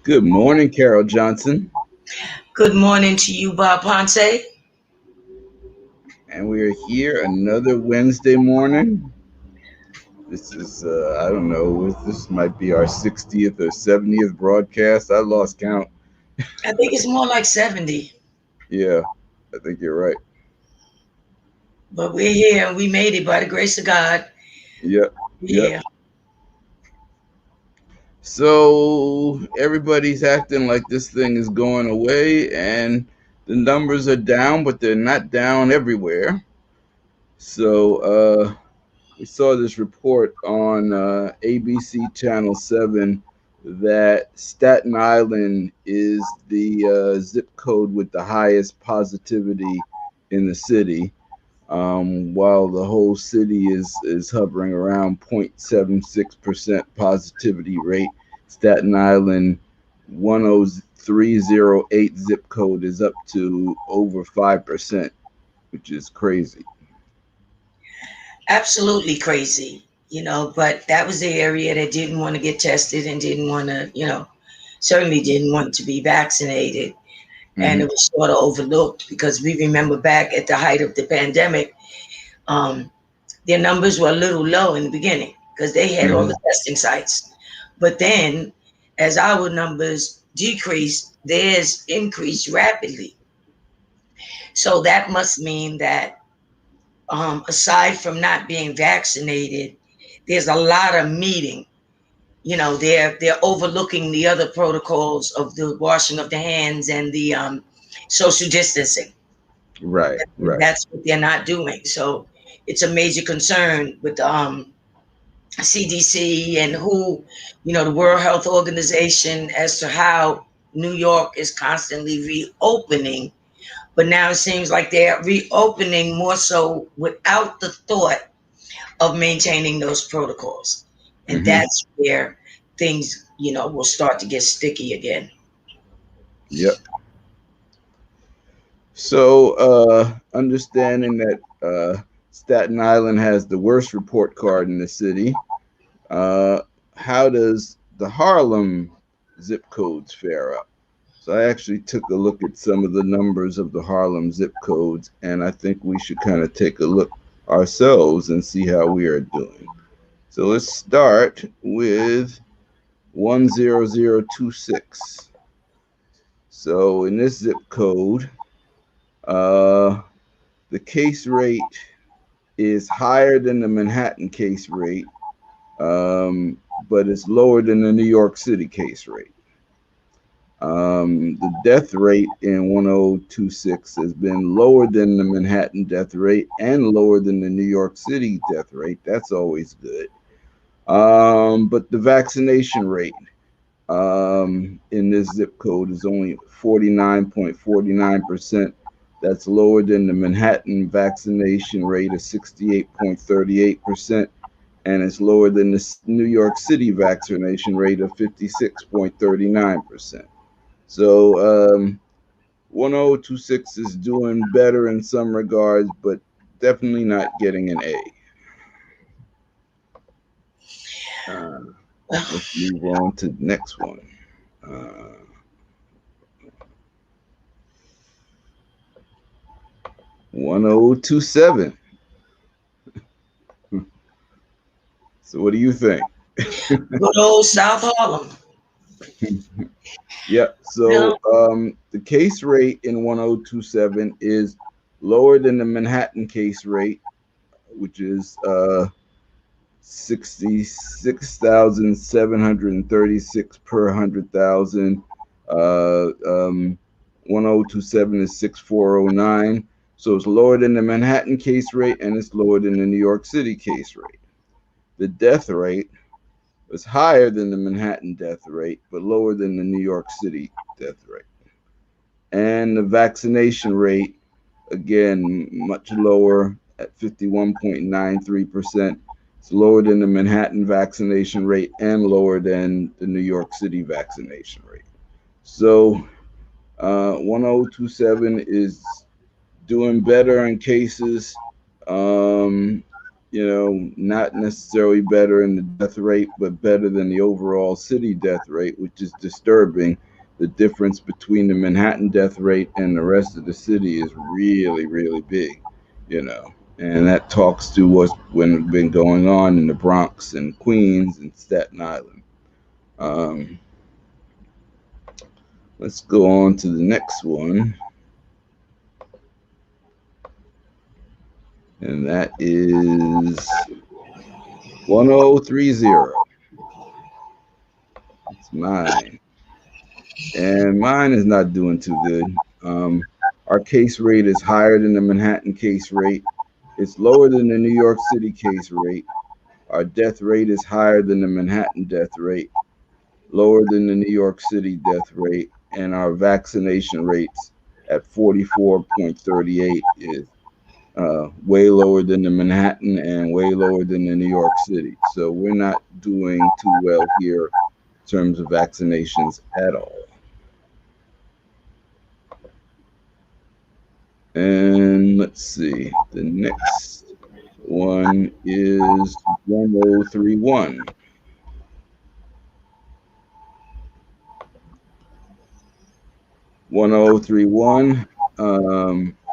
Good morning, Carol Johnson. Good morning to you, Bob Ponce. And we are here another Wednesday morning. This is, I don't know, this might be our 60th or 70th broadcast. I lost count. I think it's more like 70, Yeah, I think you're right. but we're here and we made it by the grace of God. Yep, yep. Yeah, So everybody's acting like this thing is going away, and the numbers are down, but they're not down everywhere. So we saw this report on ABC Channel 7 that Staten Island is the zip code with the highest positivity in the city, while the whole city is hovering around 0.76% positivity rate. Staten Island 10308 zip code is up to over 5%, which is crazy. absolutely crazy, but that was the area that didn't want to get tested and didn't want to, certainly didn't want to be vaccinated. And Hmm. it was sort of overlooked because we remember back at the height of the pandemic, um, their numbers were a little low in the beginning because they had all Hmm. the testing sites. But then, as our numbers decreased, theirs increased rapidly. So that must mean that, aside from not being vaccinated, there's a lot of meeting. They're overlooking the other protocols of the washing of the hands and the social distancing. Right, right. That's what they're not doing. So it's a major concern with the CDC and the World Health Organization as to how New York is constantly reopening. But now it seems like they're reopening more so without the thought of maintaining those protocols. And Hmm. that's where things, will start to get sticky again. Yep. So, understanding that Staten Island has the worst report card in the city, uh, how does the Harlem zip codes fare up? So, I actually took a look at some of the numbers of the Harlem zip codes, and I think we should kind of take a look ourselves and see how we are doing. So, let's start with 10026. So, in this zip code, uh, the case rate is higher than the Manhattan case rate, but it's lower than the New York City case rate. The death rate in 1026 has been lower than the Manhattan death rate and lower than the New York City death rate. That's always good. But the vaccination rate in this zip code is only 49.49%. That's lower than the Manhattan vaccination rate of 68.38%, and it's lower than the New York City vaccination rate of 56.39%. So 1026 is doing better in some regards, but definitely not getting an A. Uh, let's move on to the next one. Uh, 1027. So what do you think? Good old South Harlem. Yeah. So No, the case rate in 1027 is lower than the Manhattan case rate, which is 66,736 per 100,000. Uh, um, 1027 is 6409. So it's lower than the Manhattan case rate and it's lower than the New York City case rate. The death rate was higher than the Manhattan death rate, but lower than the New York City death rate. And the vaccination rate, again, much lower at 51.93%. It's lower than the Manhattan vaccination rate and lower than the New York City vaccination rate. So 1027 is doing better in cases. Um, not necessarily better in the death rate, but better than the overall city death rate, which is disturbing. The difference between the Manhattan death rate and the rest of the city is really, really big, you know. And that talks to what's been going on in the Bronx and Queens and Staten Island. Um, let's go on to the next one. And that is 1030. It's mine. And mine is not doing too good. Our case rate is higher than the Manhattan case rate. It's lower than the New York City case rate. Our death rate is higher than the Manhattan death rate, lower than the New York City death rate, and our vaccination rates at 44.38 is way lower than the Manhattan and way lower than the New York City. So we're not doing too well here in terms of vaccinations at all. And let's see, the next one is 1031. 1031.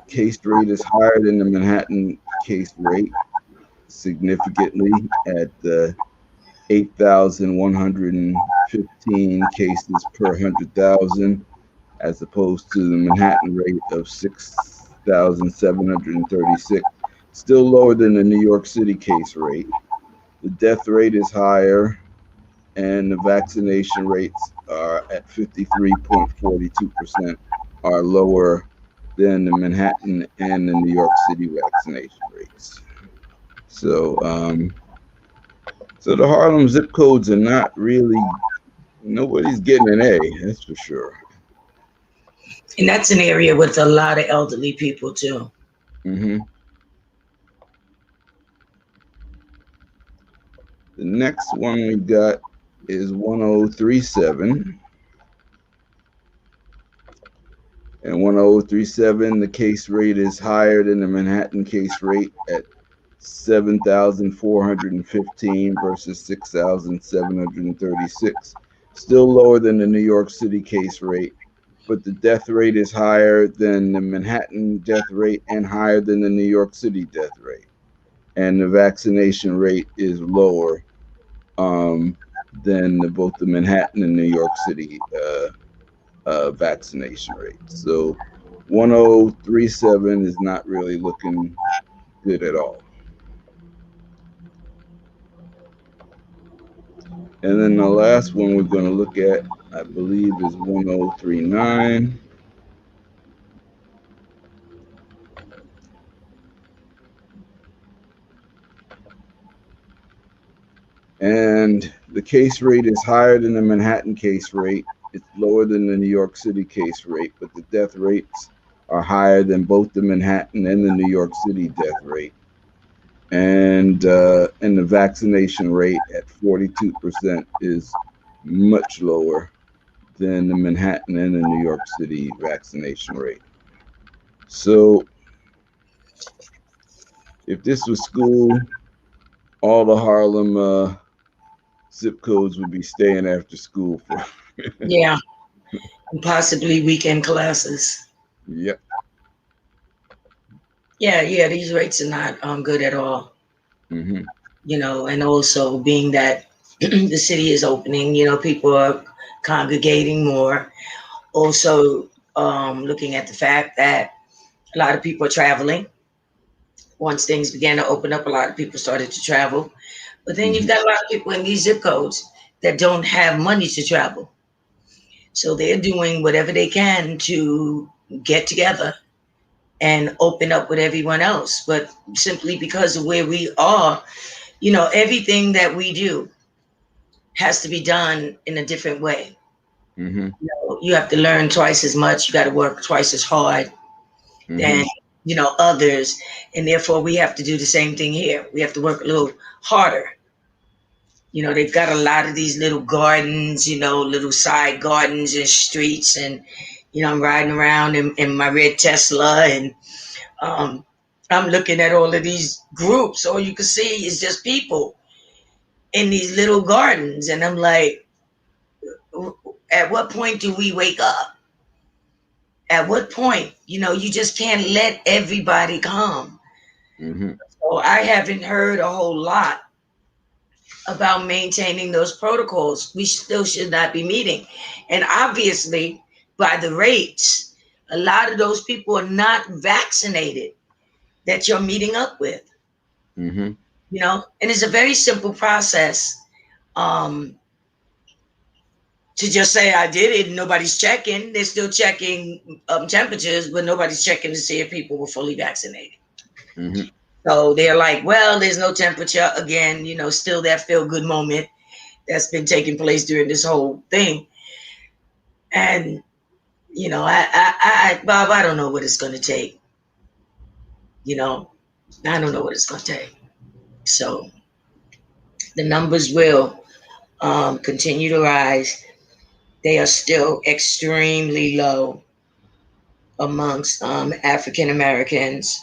Case rate is higher than the Manhattan case rate significantly at 8,115 cases per 100,000, as opposed to the Manhattan rate of 6,736, still lower than the New York City case rate. The death rate is higher, and the vaccination rates are at 53.42%, are lower than the Manhattan and the New York City vaccination rates. So, so the Harlem zip codes are not really, nobody's getting an A, that's for sure. And that's an area with a lot of elderly people too. Mm-hmm. The next one we got is 1037. And 1037, the case rate is higher than the Manhattan case rate at 7,415 versus 6,736. Still lower than the New York City case rate, but the death rate is higher than the Manhattan death rate and higher than the New York City death rate. And the vaccination rate is lower than both the Manhattan and New York City vaccination rate. So 1037 is not really looking good at all. And then the last one we're going to look at, I believe, is 1039. And the case rate is higher than the Manhattan case rate. It's lower than the New York City case rate, but the death rates are higher than both the Manhattan and the New York City death rate. And the vaccination rate at 42% is much lower than the Manhattan and the New York City vaccination rate. So if this was school, all the Harlem zip codes would be staying after school for. Yeah, and possibly weekend classes. Yep. Yeah, these rates are not good at all. Mm-hmm. And also being that the city is opening, people are congregating more. Also, looking at the fact that a lot of people are traveling. Once things began to open up, a lot of people started to travel. But then you've got a lot of people in these zip codes that don't have money to travel. So they're doing whatever they can to get together and open up with everyone else. But simply because of where we are, everything that we do has to be done in a different way. Mm-hmm. You have to learn twice as much. You got to work twice as hard than others, and therefore we have to do the same thing here. We have to work a little harder. They've got a lot of these little gardens, little side gardens and streets, and I'm riding around in my red Tesla, and I'm looking at all of these groups. All you can see is just people in these little gardens. And I'm like, at what point do we wake up? At what point? You just can't let everybody come. Mm-hmm. So I haven't heard a whole lot about maintaining those protocols. We still should not be meeting. And obviously, by the rates, a lot of those people are not vaccinated that you're meeting up with. Mm-hmm. And it's a very simple process. Um, to just say I did it and nobody's checking. They're still checking temperatures, but nobody's checking to see if people were fully vaccinated. Mm-hmm. So they're like, well, there's no temperature. Again, still that feel good moment that's been taking place during this whole thing. And, Bob, I don't know what it's going to take. I don't know what it's going to take. So the numbers will continue to rise. They are still extremely low amongst African Americans.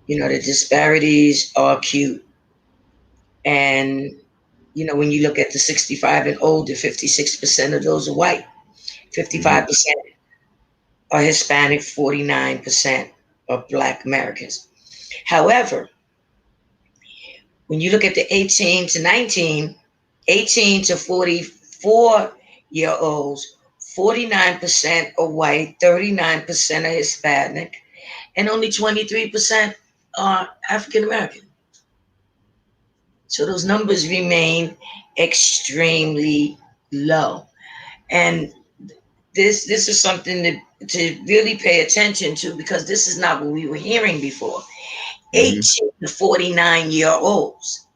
The disparities are acute. And, when you look at the 65 and older, 56% of those are white, 55% are Hispanic, 49% are Black Americans. However, when you look at the 18 to 44-year-olds, 49% are white, 39% are Hispanic, and only 23% are African American. So those numbers remain extremely low. And this is something to really pay attention to, because this is not what we were hearing before. 18 to 49-year-olds.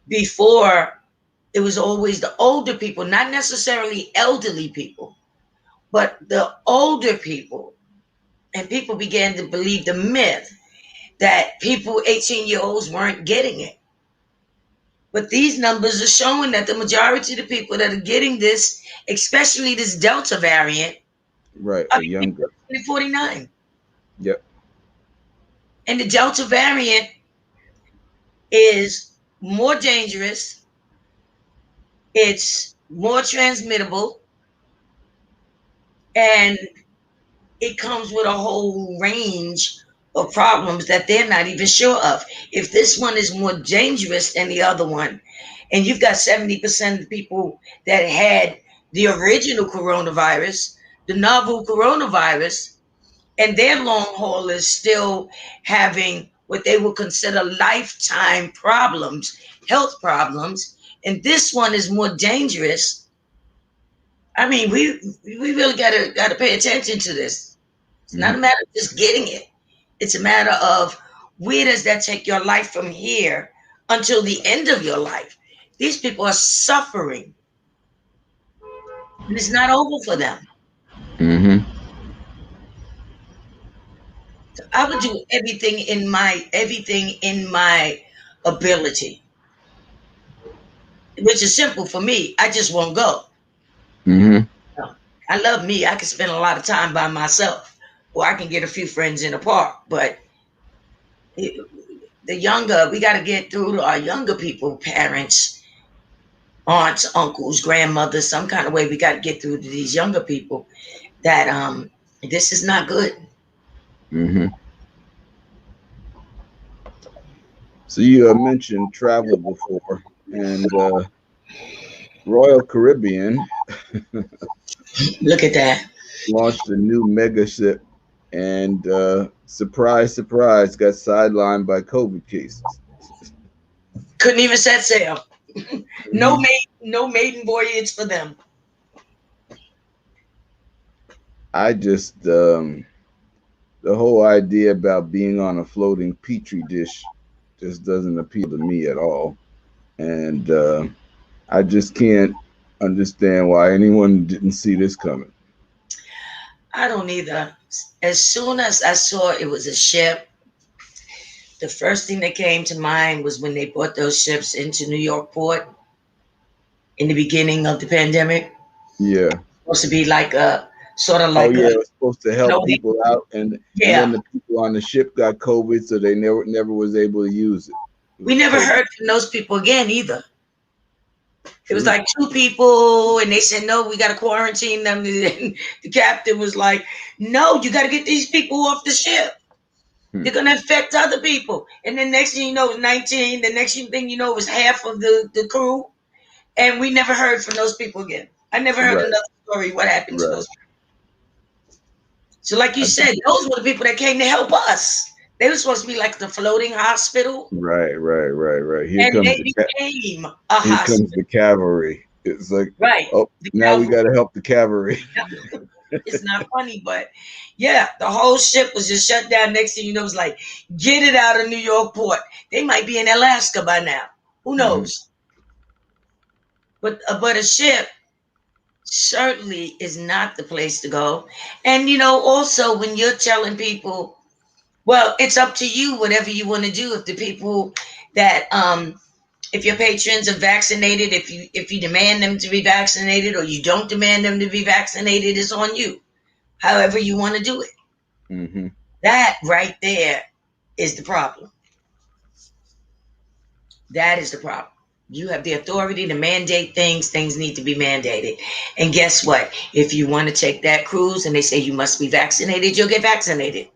Before, it was always the older people, not necessarily elderly people, but the older people. And people began to believe the myth that people 18-year-olds weren't getting it. But these numbers are showing that the majority of the people that are getting this, especially this Delta variant, Right, are or younger. 49. Yep. And the Delta variant is more dangerous. It's more transmittable. And it comes with a whole range of problems that they're not even sure of. If this one is more dangerous than the other one, and you've got 70% of the people that had the original coronavirus, the novel coronavirus, and their long haulers still having what they would consider lifetime problems, health problems, and this one is more dangerous. I mean, we really gotta pay attention to this. It's not a matter of just getting it. It's a matter of, where does that take your life from here until the end of your life? These people are suffering, and it's not over for them. Mm-hmm. So I would do everything in my ability, which is simple for me. I just won't go. Mm-hmm. I love me. I can spend a lot of time by myself, or I can get a few friends in the park. But the younger, we got to get through to our younger people, parents, aunts, uncles, grandmothers, some kind of way. We got to get through to these younger people that this is not good. Mm-hmm. So you mentioned travel before, and Royal Caribbean Look at that. launched a new mega ship, and surprise, surprise, got sidelined by COVID cases. Couldn't even set sail. No maiden voyage for them. I just the whole idea about being on a floating petri dish just doesn't appeal to me at all, and I just can't understand why anyone didn't see this coming. I don't either. As soon as I saw it was a ship, the first thing that came to mind was when they brought those ships into New York port in the beginning of the pandemic. Yeah. Supposed to be like a sort of Oh like yeah, a it was supposed to help they, people out, and yeah. then the people on the ship got COVID, so they never was able to use it. It We was never COVID. heard from those people again either. It was True. like two people, and they said, no, we got to quarantine them. And the captain was like, no, you got to get these people off the ship. Hmm. They're going to affect other people. And then next thing you know, it was 19. The next thing you know, it was half of the crew. And we never heard from those people again. I never heard Right. another story what happened to Right. those people. So like you I think. said, those were the people that came to help us. They were supposed to be like the floating hospital, Right. and they became a Here comes hospital. the cavalry. It's like, Right. oh, The now we cavalry. got to help the cavalry. It's not funny, but yeah, the whole ship was just shut down. Next thing you know, it was like, get it out of New York port. They might be in Alaska by now. Who Hmm. knows? But a ship certainly is not the place to go. And also when you're telling people, well, it's up to you, whatever you want to do. If the people that if your patrons are vaccinated, if you demand them to be vaccinated or you don't demand them to be vaccinated, it's on you. However you want to do it. Hmm. That right there is the problem. That is the problem. You have the authority to mandate things. Things need to be mandated. And guess what? If you want to take that cruise and they say you must be vaccinated, you'll get vaccinated.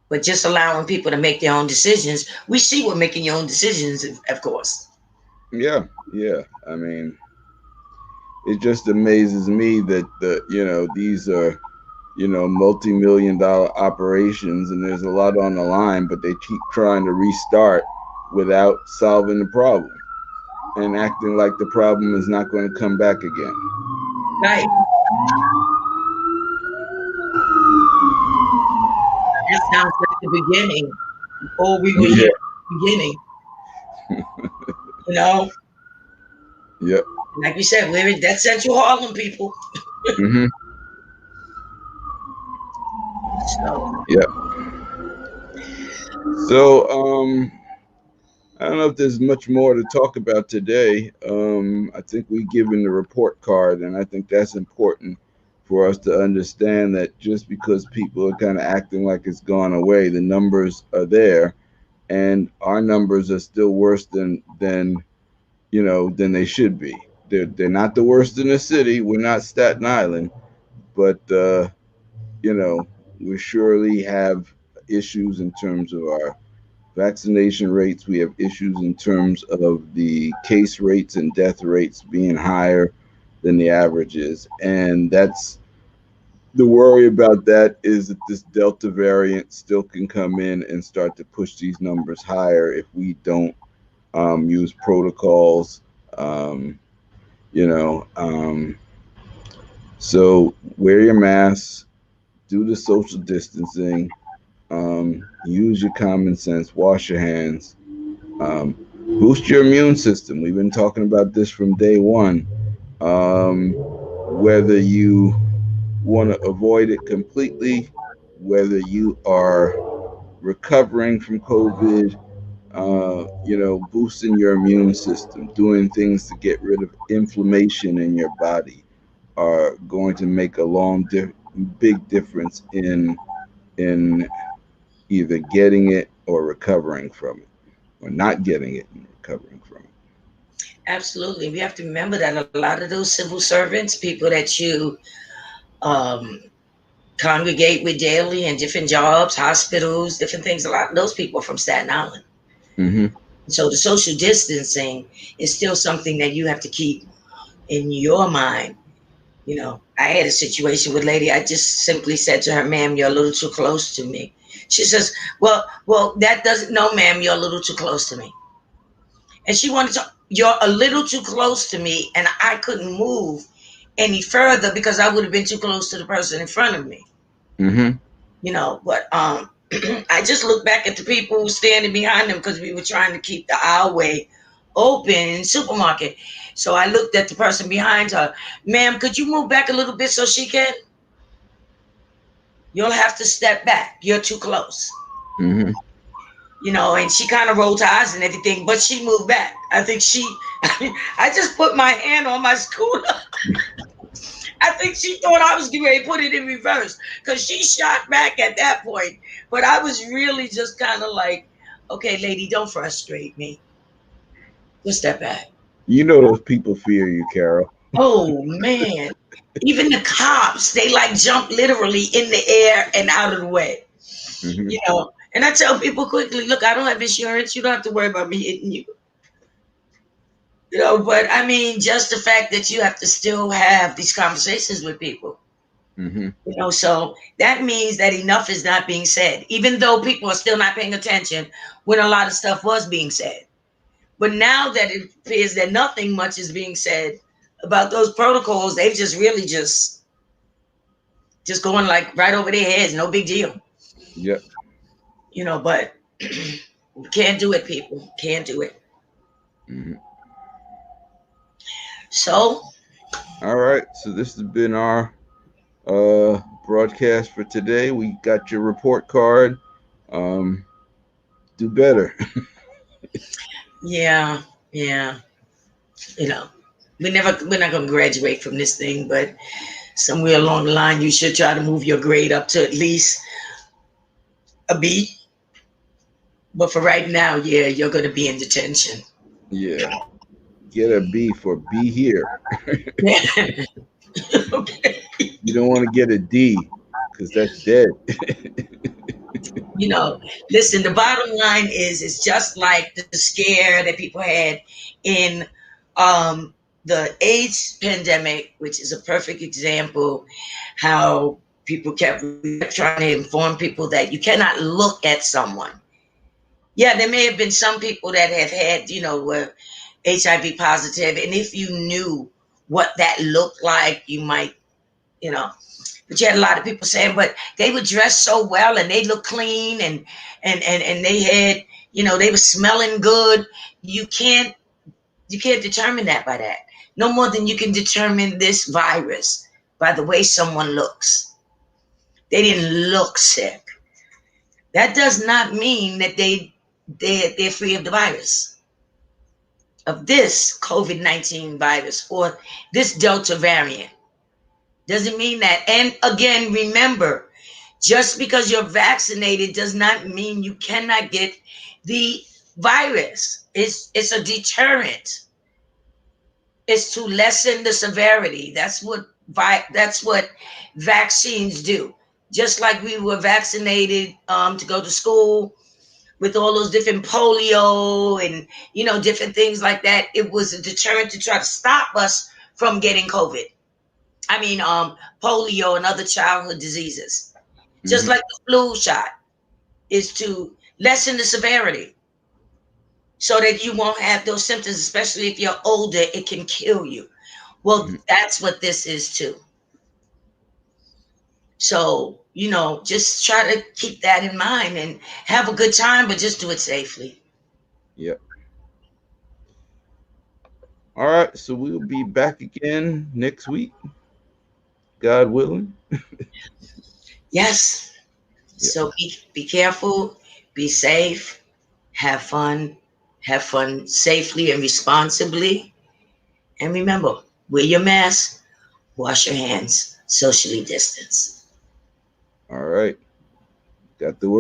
But just allowing people to make their own decisions, we see what making your own decisions, of course. Yeah. I mean, it just amazes me that these are multi-million-dollar operations, and there's a lot on the line, but they keep trying to restart without solving the problem and acting like the problem is not going to come back again. Right. That sounds like the beginning. Before we were here Yeah. at the beginning, you know, Yep. like we said, we're in that Central Harlem people. Hmm. So Yep. So I don't know if there's much more to talk about today. I think we've given the report card, and I think that's important for us to understand that just because people are kind of acting like it's gone away, the numbers are there, and our numbers are still worse than they should be. They're not the worst in the city. We're not Staten Island, but you know we surely have issues in terms of our vaccination rates. We have issues in terms of the case rates and death rates being higher than the averages. And that's the worry about that, is that this Delta variant still can come in and start to push these numbers higher if we don't use protocols. Um, you know, so wear your masks, do the social distancing, use your common sense, wash your hands, um, boost your immune system. We've been talking about this from day one. Whether you want to avoid it completely, whether you are recovering from COVID, boosting your immune system, doing things to get rid of inflammation in your body are going to make a big difference in either getting it or recovering from it, or not getting it and recovering from it. absolutely, we have to remember that a lot of those civil servants, people that you um, congregate with daily in different jobs, hospitals, different things, a lot of those people are from Staten Island. Hmm. So the social distancing is still something that you have to keep in your mind. I had a situation with a lady. I just simply said to her, "Ma'am, you're a little too close to me." She says, "Well, that doesn't. No, ma'am, you're a little too close to me." And she wanted to. You're a little too close to me, and I couldn't move any further because I would have been too close to the person in front of me. Hmm. But I just looked back at the people standing behind them because we were trying to keep the aisleway open in the supermarket. So I looked at the person behind her. "Ma'am, could you move back a little bit so she can? You'll have to step back. You're too close." Hmm. And she kind of rolled her eyes and everything, but she moved back. I think I just put my hand on my scooter I think she thought I was getting ready to put it in reverse because she shot back at that point. But I was really just kind of like, okay, lady, don't frustrate me. Just step back. You know those people fear you, Carol. Oh man. Even the cops, they like jump literally in the air and out of the way. Hmm. You know. And I tell people quickly, look, I don't have insurance. You don't have to worry about me hitting you. You know, but I mean, just the fact that you have to still have these conversations with people. Hmm. You know, so that means that enough is not being said, even though people are still not paying attention when a lot of stuff was being said. But now that it appears that nothing much is being said about those protocols, they've just really just going like right over their heads, no big deal. Yep. You know, but can't do it, people. Can't do it. Hmm. So All right. So this has been our broadcast for today. We got your report card. Um, do better. yeah, yeah. You know, we're not gonna graduate from this thing, but somewhere along the line you should try to move your grade up to at least a B. But for right now, yeah, you're gonna be in detention. Yeah. Get a B for be here. Okay. You don't want to get a D because that's dead. You know, listen, the bottom line is it's just like the scare that people had in the AIDS pandemic, which is a perfect example how people kept trying to inform people that you cannot look at someone. Yeah, there may have been some people that have had, you know, were HIV positive, and if you knew what that looked like, you might, you know. But you had a lot of people saying, but they would dress so well and they look clean and they had, you know, they were smelling good. You can't you can't determine that by that. No more than you can determine this virus by the way someone looks. They didn't look sick. That does not mean that they're free of the virus, of this COVID-19 virus or this Delta variant. Doesn't mean that. And again, remember, just because you're vaccinated does not mean you cannot get the virus. It's a deterrent. It's to lessen the severity. That's what vaccines do. Just like we were vaccinated to go to school with all those different polio and different things like that. It was a deterrent to try to stop us from getting COVID. I mean, polio and other childhood diseases. Just Hmm. like the flu shot is to lessen the severity so that you won't have those symptoms, especially if you're older, it can kill you. Well, Hmm. that's what this is too. So, just try to keep that in mind and have a good time, but just do it safely. Yep. All right. So we'll be back again next week, God willing. Yes. Yep. So be careful, be safe, have fun safely and responsibly. And remember, wear your mask, wash your hands, socially distance. All right. Got the word.